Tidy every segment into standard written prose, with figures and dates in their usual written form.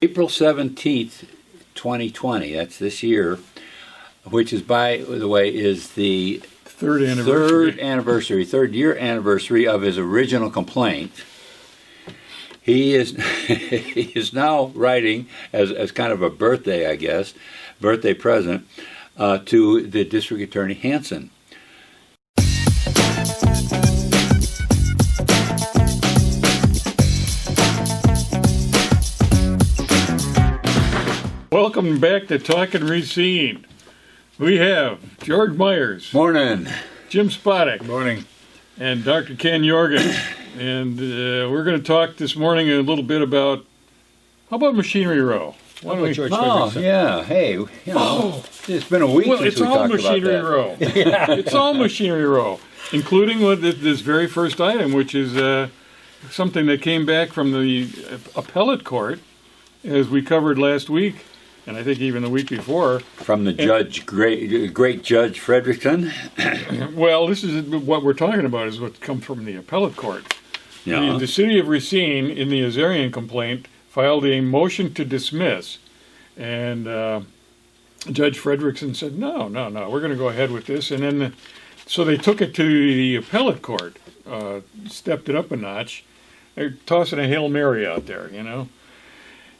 April 17th, 2020, that's this year, which is, by the way, is the third year anniversary of his original complaint. He is he is now writing as kind of a birthday, I guess, birthday present to the District Attorney Hansen. Welcome back to Talkin' Racine. We have George Myers. Morning. Jim Spodek. Morning. And Dr. Ken Jorgen. And we're going to talk this morning a little bit about, how about Machinery Row? George yeah. Hey, it's been a week since we talked about that. Row. It's all Machinery Row, including with this very first item, which is something that came back from the Appellate Court, as we covered last week. And I think even the week before. From the judge, great Judge Fredrickson. Well, this is what we're talking about is what comes from the Appellate Court. Yeah. The city of Racine, in the Azarian complaint, filed a motion to dismiss. And Judge Fredrickson said, no, we're going to go ahead with this. And then, so they took it to the Appellate Court, stepped it up a notch. They're tossing a Hail Mary out there, you know.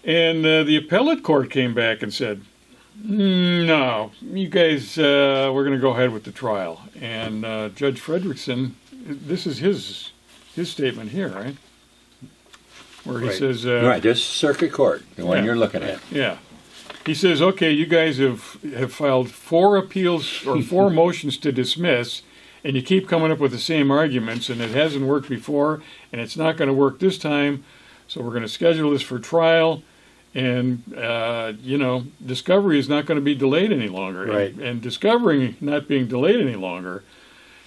And the Appellate Court came back and said, no, you guys, we're going to go ahead with the trial. And Judge Fredrickson, this is his statement here, right? Where he says... right, this Circuit Court, the one you're looking at. Yeah. He says, okay, you guys have filed 4 appeals or 4 motions to dismiss, and you keep coming up with the same arguments, and it hasn't worked before, and it's not going to work this time, so we're going to schedule this for trial. And, discovery is not going to be delayed any longer. Right. And discovery not being delayed any longer.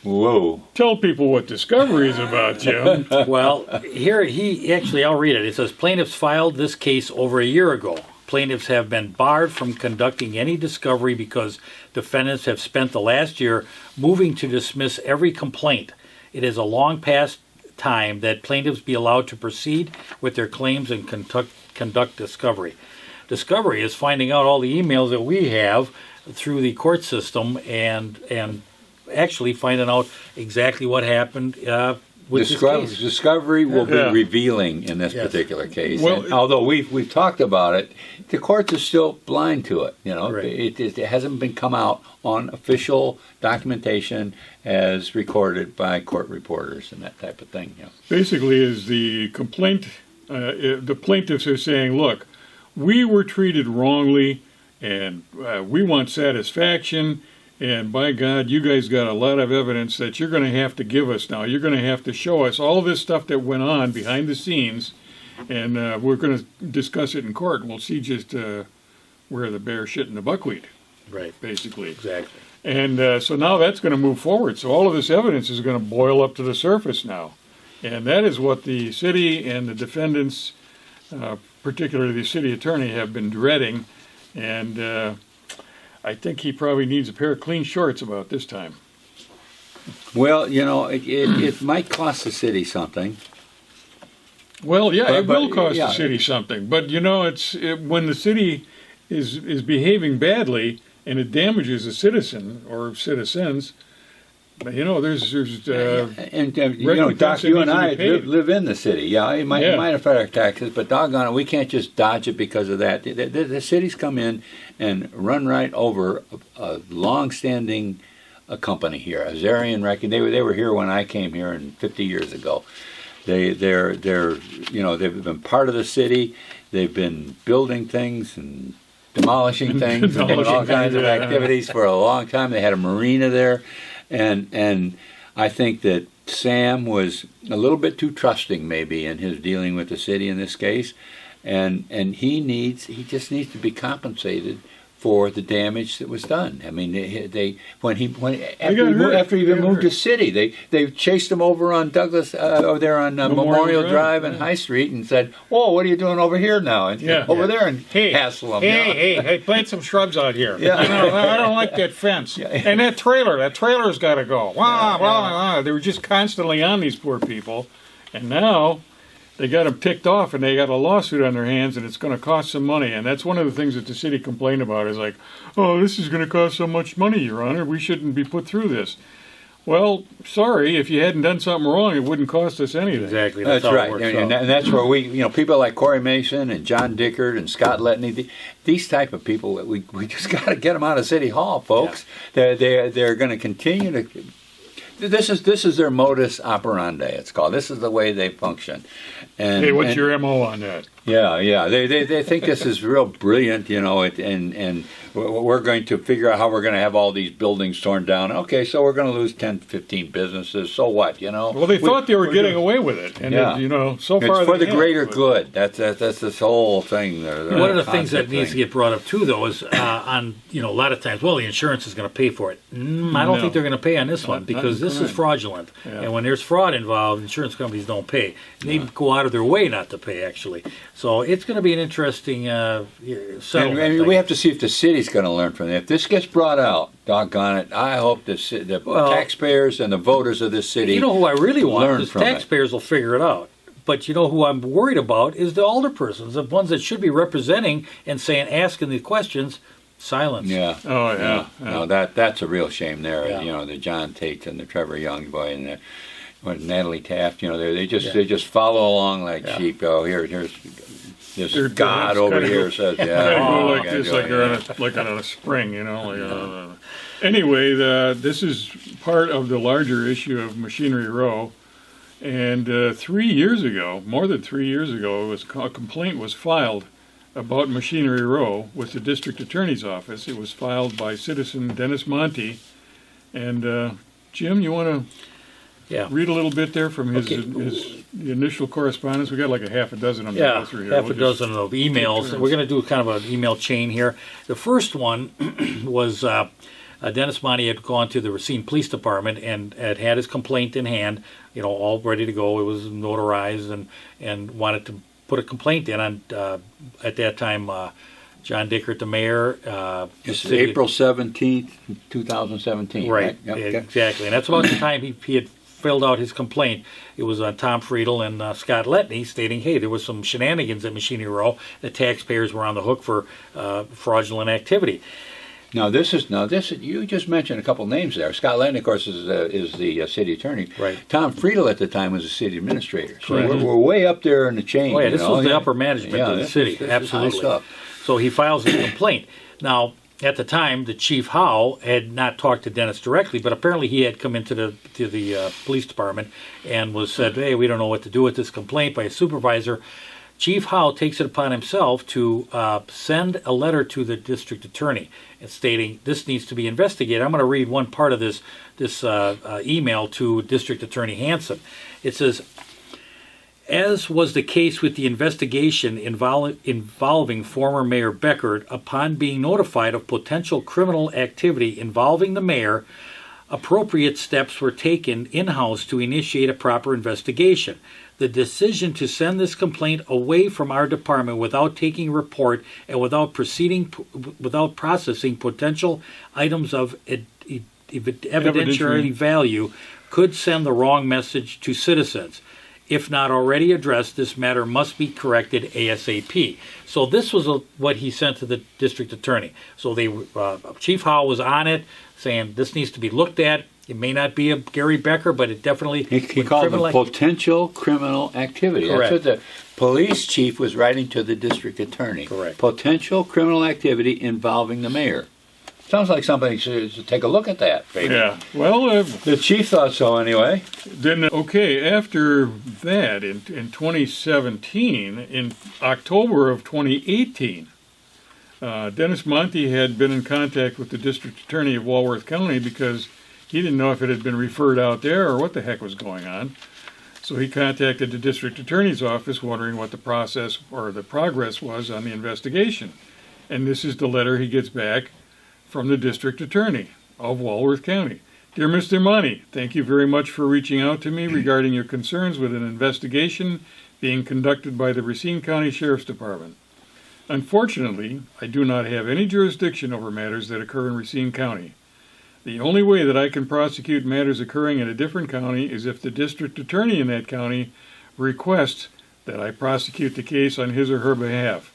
Whoa. Tell people what discovery is about, Jim. Well, here, I'll read it. It says, plaintiffs filed this case over a year ago. Plaintiffs have been barred from conducting any discovery because defendants have spent the last year moving to dismiss every complaint. It is a long past time that plaintiffs be allowed to proceed with their claims and conduct discovery. Discovery is finding out all the emails that we have through the court system and actually finding out exactly what happened with this case. Discovery will be revealing in this particular case. Well, and although we've talked about it, the courts are still blind to it. You know, right. It hasn't been come out on official documentation as recorded by court reporters and that type of thing. You know. Basically, is the complaint. The plaintiffs are saying, look, we were treated wrongly, and we want satisfaction. And by God, you guys got a lot of evidence that you're going to have to give us now. You're going to have to show us all this stuff that went on behind the scenes, and we're going to discuss it in court, and we'll see just where the bear shit in the buckwheat. Right. Basically. Exactly. And so now that's going to move forward. So all of this evidence is going to boil up to the surface now. And that is what the city and the defendants, particularly the city attorney, have been dreading. And I think he probably needs a pair of clean shorts about this time. Well, it might cost the city something. Well, yeah, it will cost the city something. But, when the city is behaving badly and it damages a citizen or citizens, there's Doc, you and I live in the city. Yeah, it might affect our taxes, but doggone it, we can't just dodge it because of that. The cities come in and run right over a long-standing company here, Azarian Wrecking. They were here when I came here 50 years ago. They've been part of the city. They've been building things and demolishing things and doing all kinds of activities for a long time. They had a marina there. And I think that Sam was a little bit too trusting maybe in his dealing with the city in this case, and he just needs to be compensated for the damage that was done. I mean, after he moved to city, they chased him over on Douglas over there on Memorial Drive and High Street and said, "Whoa, what are you doing over here now?" And over there and hassle him. Hey, plant some shrubs out here. Yeah. I don't like that fence. Yeah. And that trailer's got to go. Wow. They were just constantly on these poor people, and now they got them ticked off and they got a lawsuit on their hands and it's going to cost some money. And that's one of the things that the city complained about is like, oh, this is going to cost so much money, Your Honor. We shouldn't be put through this. Well, sorry, if you hadn't done something wrong, it wouldn't cost us anything. Exactly. That's how it right, works and out. that's where we, people like Corey Mason and John Dickard and Scott Letney, these type of people, we just got to get them out of City Hall, folks. Yeah. They're going to continue to. This is their modus operandi. It's called. This is the way they function. And, Hey, what's your MO on that? Yeah. They think this is real brilliant, and we're going to figure out how we're going to have all these buildings torn down. Okay, so we're going to lose 10, 15 businesses. So what, Well, they thought they were getting away with it, and so far it's for the they greater have, good. That's this whole thing. One of the things that needs to get brought up too, though, is a lot of times, well, the insurance is going to pay for it. I don't think they're going to pay on this one because this is fraudulent, and when there's fraud involved, insurance companies don't pay. They go out of their way not to pay, actually. So it's going to be an interesting settlement. And we have to see if the city's going to learn from it. If this gets brought out, doggone it, I hope the taxpayers and the voters of this city. You know who I really want? learn Is from taxpayers will figure it out. But you know who I'm worried about is the alderpersons, the ones that should be representing and asking the questions. Silence. Yeah. Oh yeah. No, that's a real shame there. Yeah. The John Tate and the Trevor Young boy and Natalie Taft. They just follow along like sheep. Oh, here's this God over here says, Go like this, like you're on a spring, Anyway, this is part of the larger issue of Machinery Row. And 3 years ago, more than 3 years ago, a complaint was filed about Machinery Row with the district attorney's office. It was filed by citizen Dennis Monte. And Jim, you want to read a little bit there from his initial correspondence? We got like a half a dozen of them to go through here. Half a dozen of emails. We're going to do kind of an email chain here. The first one was Dennis Monte had gone to the Racine Police Department and had his complaint in hand, all ready to go. It was notarized and wanted to put a complaint in on, at that time, John Dickard, the mayor. This is April 17th, 2017. Right, Yep. Exactly. And that's about the time he had filled out his complaint. It was on Tom Friedel and Scott Letney stating, hey, there was some shenanigans at Machinery Row. The taxpayers were on the hook for fraudulent activity. Now this is you just mentioned a couple names there. Scott Letney, of course, is the city attorney. Right. Tom Friedel at the time was the city administrator. So we're way up there in the chain. Oh yeah, this was the upper management of the city. Absolutely. Stuff. So he files his complaint. Now, at the time, the Chief Howe had not talked to Dennis directly, but apparently he had come into the police department and was said, hey, we don't know what to do with this complaint by a supervisor. Chief Howe takes it upon himself to send a letter to the district attorney stating this needs to be investigated. I'm going to read one part of this email to District Attorney Hansen. It says, as was the case with the investigation involving former Mayor Beckert, upon being notified of potential criminal activity involving the mayor, appropriate steps were taken in-house to initiate a proper investigation. The decision to send this complaint away from our department without taking a report and without processing potential items of evidentiary value could send the wrong message to citizens. If not already addressed, this matter must be corrected ASAP. So this was what he sent to the district attorney. So Chief Howe was on it, saying this needs to be looked at. It may not be a Gary Becker, but it definitely... He called it potential criminal activity. Correct. That's what the police chief was writing to the district attorney. Correct. Potential criminal activity involving the mayor. Sounds like somebody should take a look at that, baby. Yeah, well... the chief thought so, anyway. Then, after that, in 2017, in October of 2018, Dennis Monte had been in contact with the district attorney of Walworth County because he didn't know if it had been referred out there or what the heck was going on. So he contacted the district attorney's office wondering what the process or the progress was on the investigation. And this is the letter he gets back from the district attorney of Walworth County. Dear Mr. Monte, thank you very much for reaching out to me regarding your concerns with an investigation being conducted by the Racine County Sheriff's Department. Unfortunately, I do not have any jurisdiction over matters that occur in Racine County. The only way that I can prosecute matters occurring in a different county is if the district attorney in that county requests that I prosecute the case on his or her behalf.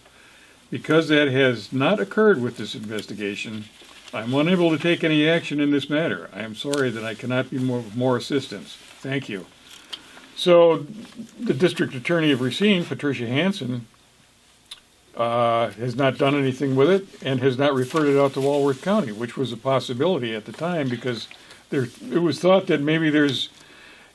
Because that has not occurred with this investigation, I am unable to take any action in this matter. I am sorry that I cannot be more assistance. Thank you. So, the District Attorney of Racine, Patricia Hansen, has not done anything with it and has not referred it out to Walworth County, which was a possibility at the time because it was thought that maybe there's,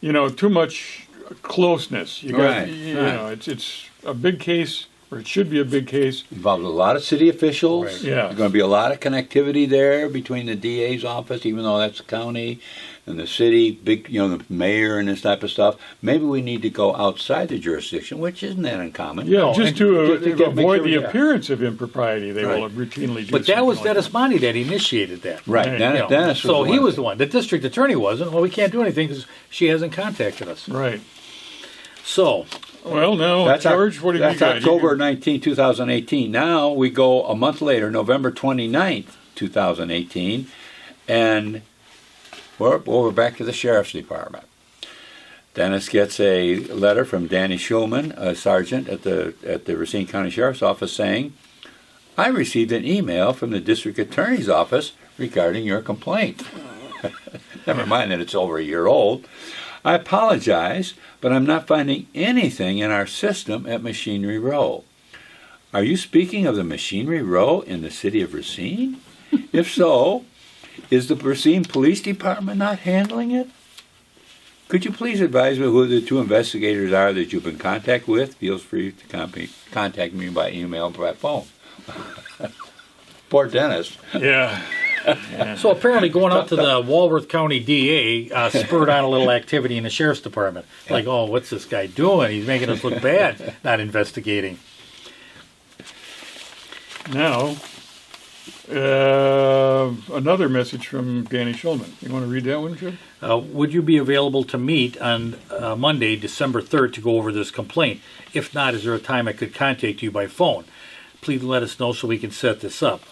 too much closeness. Right. It's a big case, or it should be a big case. Involves a lot of city officials. Right. Yeah. There's going to be a lot of connectivity there between the DA's office, even though that's the county, and the city, the mayor and this type of stuff. Maybe we need to go outside the jurisdiction, which isn't that uncommon. Yeah, No, just to avoid sure the appearance of impropriety, they will Right. routinely do. But that was something like Dennis Monty that initiated that. Right. Right. Dennis So he one. was the one. The district attorney wasn't. Well, we can't do anything because she hasn't contacted us. that. Right. So, Well, now, That's George, what have you got? That's October 19, 2018. Now we go a month later, November 29th, 2018, and we're back to the Sheriff's Department. Dennis gets a letter from Danny Schulman, a sergeant at the Racine County Sheriff's Office, saying, I received an email from the District Attorney's Office regarding your complaint. Never mind that it's over a year old. I apologize, but I'm not finding anything in our system at Machinery Row. Are you speaking of the Machinery Row in the city of Racine? If so, is the Racine Police Department not handling it? Could you please advise me who the two investigators are that you've been in contact with? Feel free to contact me by email or by phone. Poor Dennis. Yeah. so apparently going out to the Walworth County DA spurred on a little activity in the Sheriff's Department. Like, oh, what's this guy doing? He's making us look bad, not investigating. Now, another message from Danny Schulman. You want to read that one, Joe? Would you be available to meet on Monday, December 3rd, to go over this complaint? If not, is there a time I could contact you by phone? Please let us know so we can set this up.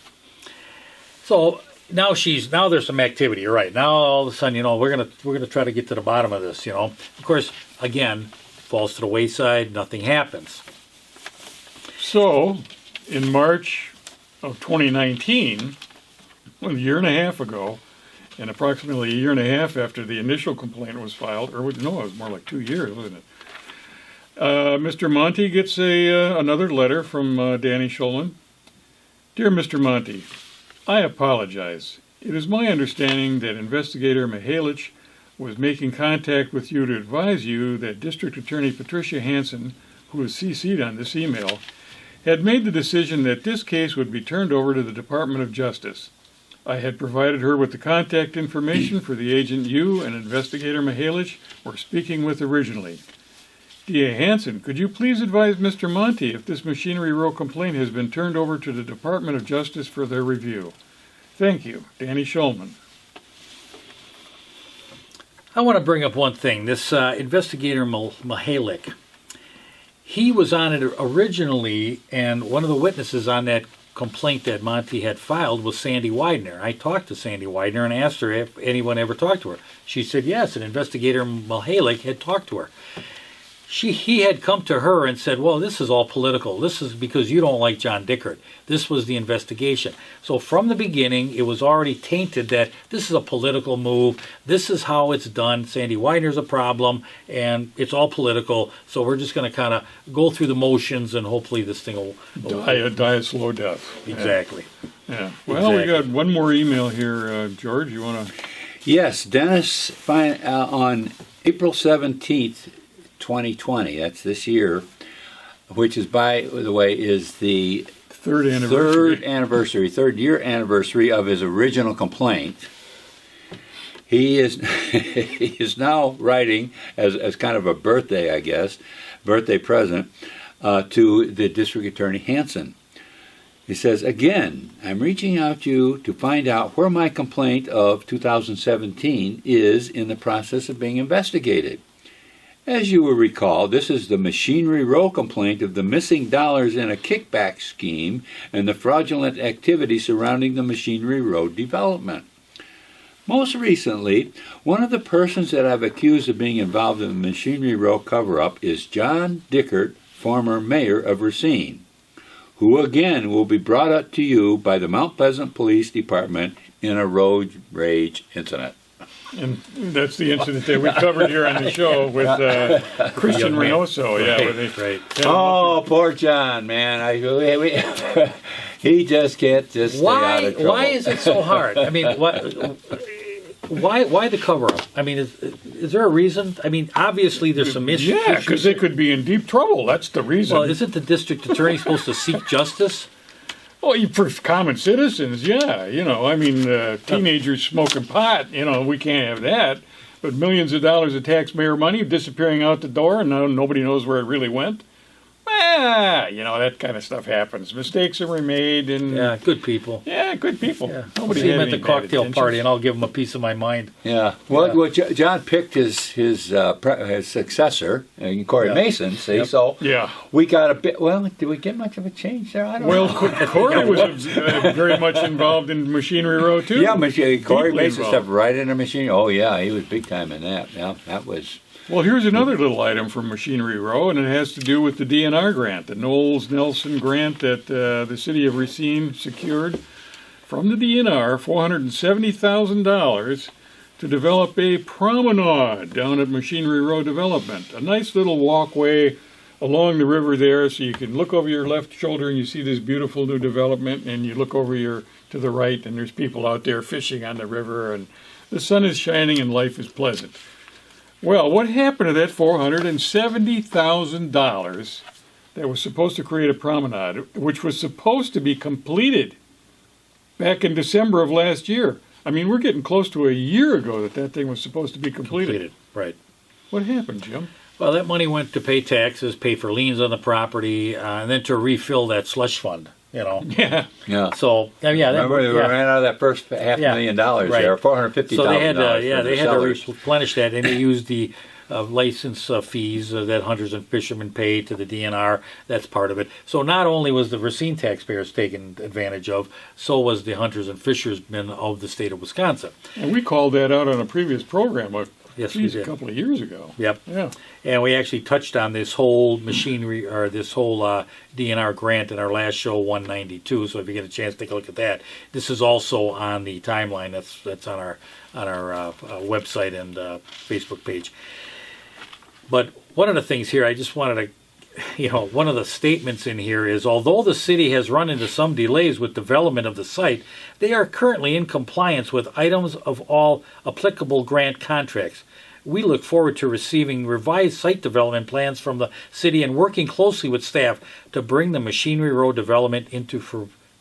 So now there's some activity. You're right. Now all of a sudden, we're gonna try to get to the bottom of this. Of course, again, falls to the wayside. Nothing happens. So, in March of 2019, a year and a half ago, and approximately a year and a half after the initial complaint was filed, it was more like 2 years, wasn't it? Mr. Monty gets another letter from Danny Schulman. Dear Mr. Monty, I apologize. It is my understanding that Investigator Mihalich was making contact with you to advise you that District Attorney Patricia Hansen, who is CC'd on this email, had made the decision that this case would be turned over to the Department of Justice. I had provided her with the contact information for the agent you and Investigator Mihalich were speaking with originally. D.A. Hansen, could you please advise Mr. Monty if this Machinery Row complaint has been turned over to the Department of Justice for their review? Thank you, Danny Schulman. I want to bring up one thing. This Investigator Mihalich, he was on it originally, and one of the witnesses on that complaint that Monty had filed was Sandy Widener. I talked to Sandy Widener and asked her if anyone ever talked to her. She said yes, and Investigator Mihalich had talked to her. He had come to her and said, well, this is all political. This is because you don't like John Dickert. This was the investigation. So from the beginning, it was already tainted that this is a political move. This is how it's done. Sandy Widener's a problem, and it's all political. So we're just going to kind of go through the motions, and hopefully this thing will Die a slow death. Exactly. Yeah. Well, we got one more email here, George. You want to? Yes, Dennis, on April 17th, 2020, that's this year, which is, by the way, is the Third year anniversary of his original complaint. He is he is now writing as kind of a birthday, I guess, birthday present to the District Attorney Hansen. He says, again, I'm reaching out to you to find out where my complaint of 2017 is in the process of being investigated. As you will recall, this is the Machinery Row complaint of the missing dollars in a kickback scheme and the fraudulent activity surrounding the Machinery Row development. Most recently, one of the persons that I've accused of being involved in the Machinery Row cover-up is John Dickert, former mayor of Racine, who again will be brought up to you by the Mount Pleasant Police Department in a road rage incident. And that's the incident that we covered here on the show with Christian Reynoso. Right. Oh, poor John, man. He just can't just stay out of trouble. Why is it so hard? I mean, why the cover-up? I mean, is there a reason? I mean, obviously there's some issues. Yeah, because they could be in deep trouble. That's the reason. Well, isn't the district attorney supposed to seek justice? Well, for common citizens, yeah. I mean, teenagers smoking pot, we can't have that. But millions of dollars of taxpayer money disappearing out the door and now nobody knows where it really went. That kind of stuff happens. Mistakes are made, and yeah, good people. Yeah, good people. Yeah. Nobody See him had at the any bad cocktail intentions. party, and I'll give him a piece of my mind. Yeah. Well, John picked his successor, Corey Mason. See, so Yeah. we got a bit. Well, did we get much of a change there? I don't know. Well, Corey was very much involved in Machinery Row too. Yeah, Corey Deeply Mason involved. stepped right into machine. Oh yeah, he was big time in that. Yeah, that was. Well, here's another little item from Machinery Row, and it has to do with the DNR grant, the Knowles-Nelson grant that the city of Racine secured from the DNR, $470,000 to develop a promenade down at Machinery Row Development. A nice little walkway along the river there, so you can look over your left shoulder and you see this beautiful new development, and you look over to the right and there's people out there fishing on the river, and the sun is shining and life is pleasant. Well, what happened to that $470,000 that was supposed to create a promenade, which was supposed to be completed back in December of last year? I mean, we're getting close to a year ago that thing was supposed to be completed. Right. What happened, Jim? Well, that money went to pay taxes, pay for liens on the property, and then to refill that slush fund. Yeah. Yeah. So Remember, they ran out of that first $500,000 right. there, $450,000. So they had to, for to sellers. replenish that, and they used the license fees that hunters and fishermen paid to the DNR. That's part of it. So not only was the Racine taxpayers taken advantage of, so was the hunters and fishermen of the state of Wisconsin. And we called that out on a previous program a Yes, we did. a couple of years ago. Yep. Yeah. And we actually touched on this whole machinery, or this whole DNR grant in our last show, 192. So if you get a chance, take a look at that. This is also on the timeline. That's on our website and Facebook page. But one of the things here, I just wanted to, one of the statements in here is, although the city has run into some delays with development of the site, they are currently in compliance with items of all applicable grant contracts. We look forward to receiving revised site development plans from the city and working closely with staff to bring the Machinery Road development into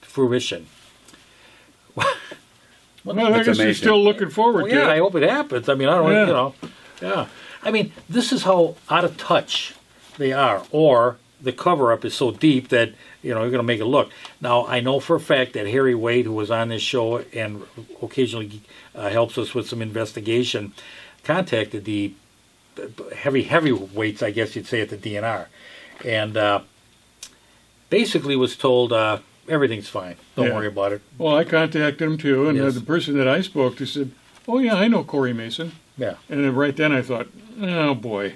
fruition. Well, I guess you're still looking forward to it. I hope it happens. I mean, I don't, yeah. I mean, this is how out of touch they are, or the cover-up is so deep that, you're going to make it look. Now, I know for a fact that Harry Wade, who was on this show and occasionally helps us with some investigation, contacted the heavyweights, I guess you'd say, at the DNR, and basically was told, everything's fine. Don't worry about it. Well, I contacted him too, and Yes. the person that I spoke to said, "Oh yeah, I know Corey Mason." Yeah. And then right then I thought, "Oh boy."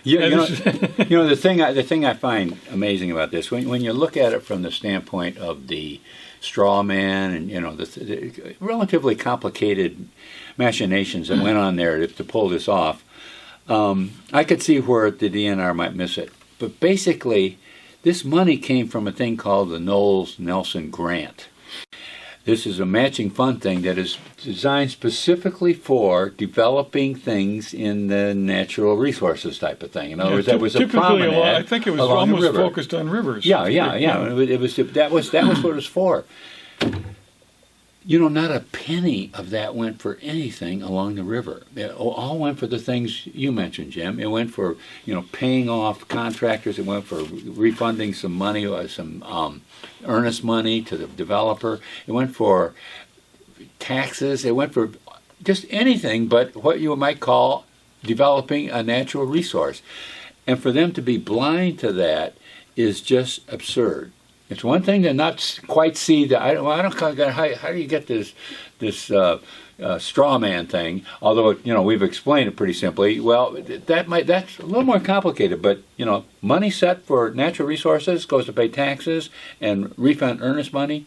Yeah, the thing I find amazing about this, when you look at it from the standpoint of the straw man and the relatively complicated machinations that went on there to pull this off, I could see where the DNR might miss it. But basically, this money came from a thing called the Knowles-Nelson Grant. This is a matching fund thing that is designed specifically for developing things in the natural resources type of thing. In other words, that was a promenade. I think it was along the almost river. focused on rivers. Yeah. That was what it was for. Not a penny of that went for anything along the river. It all went for the things you mentioned, Jim. It went for paying off contractors. It went for refunding some money, or some earnest money to the developer. It went for taxes. It went for just anything but what you might call developing a natural resource. And for them to be blind to that is just absurd. It's one thing to not quite see that. I don't. How do you get this straw man thing? Although we've explained it pretty simply. Well, that's a little more complicated. But money set for natural resources goes to pay taxes and refund earnest money.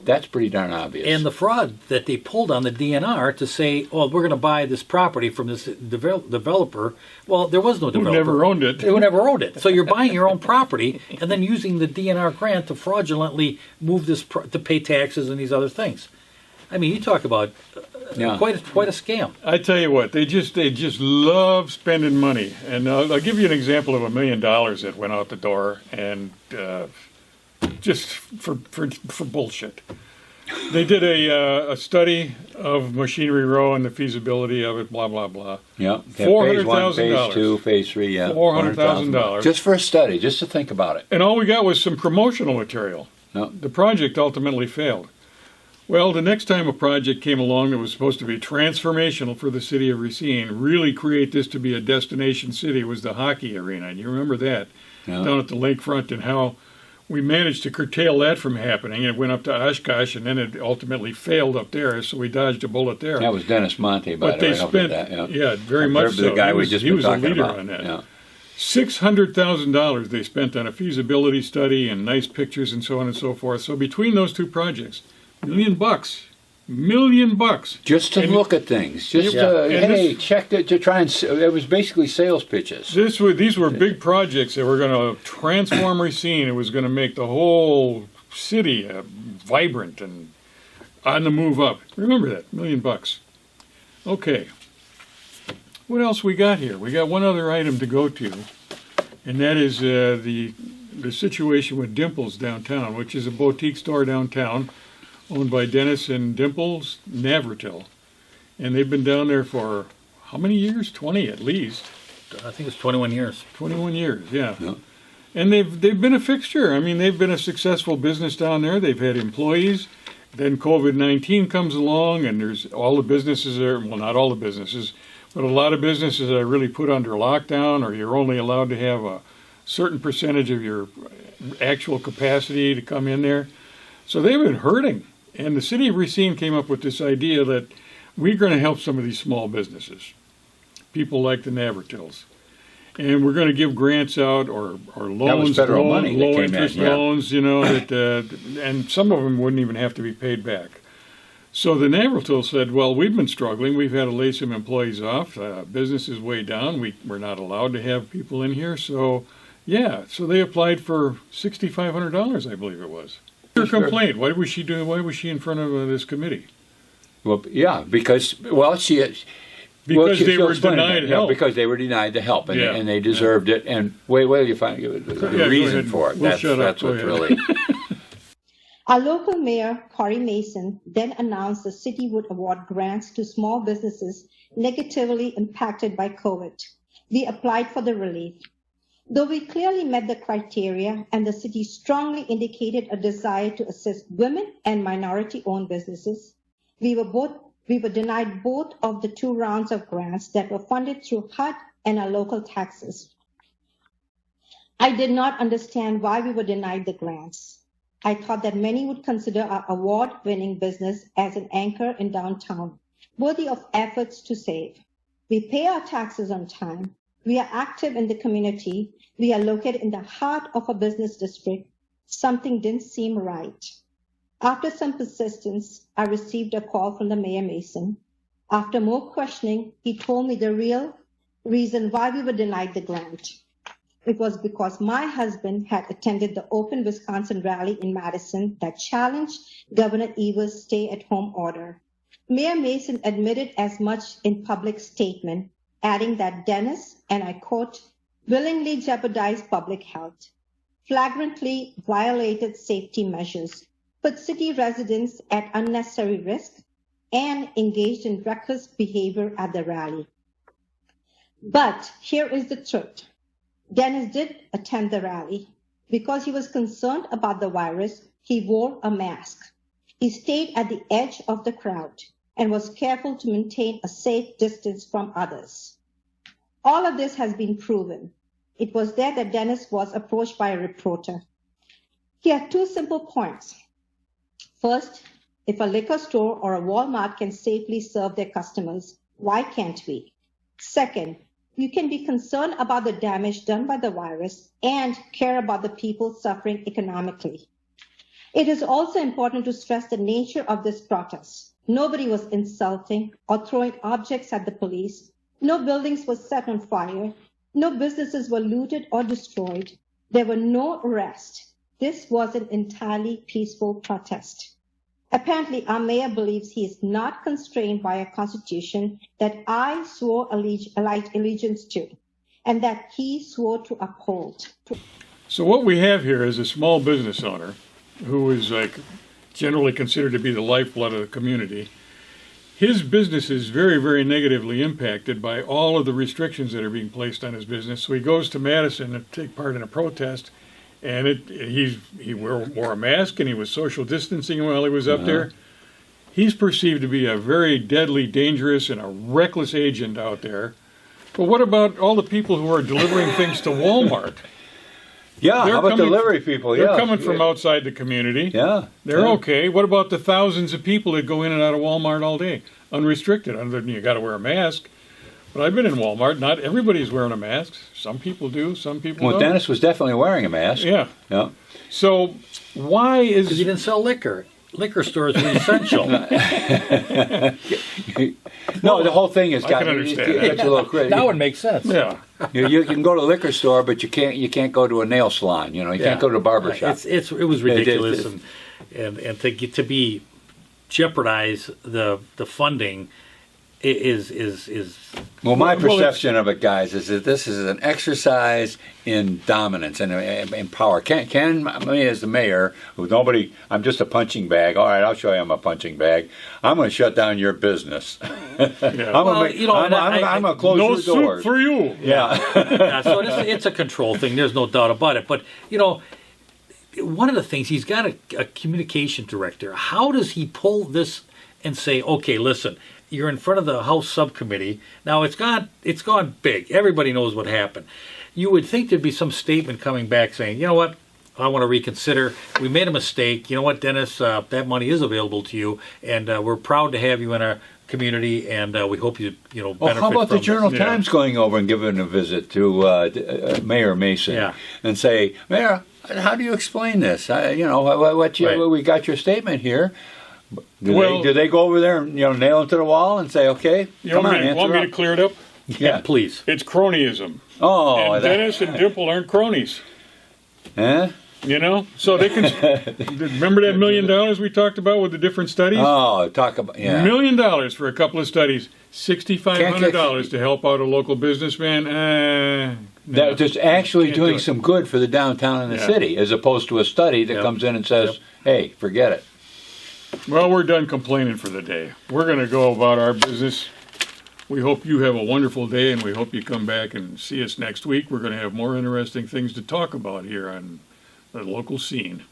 That's pretty darn obvious. And the fraud that they pulled on the DNR to say, "Oh, we're going to buy this property from this developer." Well, there was no developer. Who never owned it. Who never owned it. So you're buying your own property and then using the DNR grant to fraudulently move this to pay taxes and these other things. I mean, you talk about quite a scam. I tell you what, they just love spending money. And I'll give you an example of $1 million that went out the door, and just for bullshit. They did a study of Machinery Row and the feasibility of it, blah, blah, blah. Yeah. $400,000. Phase 2, phase 3, yeah. $400,000. Just for a study, just to think about it. And all we got was some promotional material. No. The project ultimately failed. Well, the next time a project came along that was supposed to be transformational for the city of Racine, really create this to be a destination city, was the hockey arena. And you remember that down at the lakefront, and how we managed to curtail that from happening. It went up to Oshkosh, and then it ultimately failed up there, so we dodged a bullet there. That was Dennis Monte, by the way. But they spent, very much so. The guy he was a leader on that. Yeah. $600,000 they spent on a feasibility study and nice pictures and so on and so forth. So between those two projects, $1 million. Just to look at things. Just check it to try and. It was basically sales pitches. These were big projects that were going to transform Racine. It was going to make the whole city vibrant and on the move up. Remember that, $1 million. Okay. What else we got here? We got one other item to go to, and that is the situation with Dimples downtown, which is a boutique store downtown, owned by Dennis and Dimples Navratil. And they've been down there for how many years? 20 at least. I think it's 21 years. 21 years, yeah. And they've been a fixture. I mean, they've been a successful business down there. They've had employees. Then COVID-19 comes along, and there's all the businesses are, well, not all the businesses, but a lot of businesses are really put under lockdown, or you're only allowed to have a certain percentage of your actual capacity to come in there. So they've been hurting. And the city of Racine came up with this idea that we're going to help some of these small businesses, people like the Navratils. And we're going to give grants out or loans, that was federal money that low came interest in, yeah. loans, and some of them wouldn't even have to be paid back. So the Navratil said, well, we've been struggling. We've had to lay some employees off. Business is way down. We're not allowed to have people in here. So, so they applied for $6,500, I believe it was. Her complaint. Why was she in front of this committee? Well, yeah, because they were denied help. Because they were denied the help, and they deserved it. And wait till you find the reason for it. That's what's really. Our local mayor, Corey Mason, then announced the city would award grants to small businesses negatively impacted by COVID. We applied for the relief. Though we clearly met the criteria and the city strongly indicated a desire to assist women and minority-owned businesses, we were denied both of the 2 rounds of grants that were funded through HUD and our local taxes. I did not understand why we were denied the grants. I thought that many would consider our award-winning business as an anchor in downtown, worthy of efforts to save. We pay our taxes on time. We are active in the community. We are located in the heart of a business district. Something didn't seem right. After some persistence, I received a call from the Mayor Mason. After more questioning, he told me the real reason why we were denied the grant. It was because my husband had attended the Open Wisconsin rally in Madison that challenged Governor Evers' stay-at-home order. Mayor Mason admitted as much in public statement, adding that Dennis, and I quote, willingly jeopardized public health, flagrantly violated safety measures, put city residents at unnecessary risk, and engaged in reckless behavior at the rally. But here is the truth. Dennis did attend the rally. Because he was concerned about the virus, he wore a mask. He stayed at the edge of the crowd and was careful to maintain a safe distance from others. All of this has been proven. It was there that Dennis was approached by a reporter. He had two simple points. First, if a liquor store or a Walmart can safely serve their customers, why can't we? Second, you can be concerned about the damage done by the virus and care about the people suffering economically. It is also important to stress the nature of this protest. Nobody was insulting or throwing objects at the police. No buildings were set on fire. No businesses were looted or destroyed. There were no arrests. This was an entirely peaceful protest. Apparently, our mayor believes he is not constrained by a constitution that I swore allegiance to and that he swore to uphold. So what we have here is a small business owner who is like generally considered to be the lifeblood of the community. His business is very, very negatively impacted by all of the restrictions that are being placed on his business. So he goes to Madison to take part in a protest, and he wore a mask and he was social distancing while he was up there. He's perceived to be a very deadly, dangerous, and a reckless agent out there. But what about all the people who are delivering things to Walmart? Yeah, how about delivery people? They're coming from outside the community. Yeah. They're okay. What about the thousands of people that go in and out of Walmart all day? Unrestricted. Other than you got to wear a mask. But I've been in Walmart. Not everybody's wearing a mask. Some people do. Some people don't. Dennis was definitely wearing a mask. Yeah. Yeah. So why is... Because he didn't sell liquor. Liquor stores were essential. No, the whole thing has got can understand that. it's a little crazy. Now it makes sense. Yeah. You can go to a liquor store, but you can't go to a nail salon. You can't go to a barber shop. It was ridiculous, and to be jeopardize the funding is Well, my perception of it, guys, is that this is an exercise in dominance and in power. Ken, me as the mayor, I'm just a punching bag. All right, I'll show you I'm a punching bag. I'm going to shut down your business. Yeah. I'm going to close No your doors. soup for you. Yeah. so it's a control thing. There's no doubt about it. But one of the things, he's got a communication director. How does he pull this and say, okay, listen, you're in front of the House subcommittee. Now it's gone big. Everybody knows what happened. You would think there'd be some statement coming back saying, you know what, I want to reconsider. We made a mistake. You know what, Dennis, that money is available to you, and we're proud to have you in our community, and we hope you benefit how about from the Journal this. Times going over and giving a visit to Mayor Mason and say, Mayor, how do you explain this? We got your statement here. Do they go over there and nail it to the wall and say, okay, Want me to clear it up? Yeah, please. It's cronyism. Oh, and Dennis and Dimple aren't cronies. Huh? So they can. Remember that $1 million we talked about with the different studies? Oh, talk about $1 million for a couple of studies, $6,500 to help out a local businessman. That just actually doing some good for the downtown and the city, as opposed to a study that comes in and says, hey, forget it. Well, we're done complaining for the day. We're going to go about our business. We hope you have a wonderful day, and we hope you come back and see us next week. We're going to have more interesting things to talk about here on the local scene.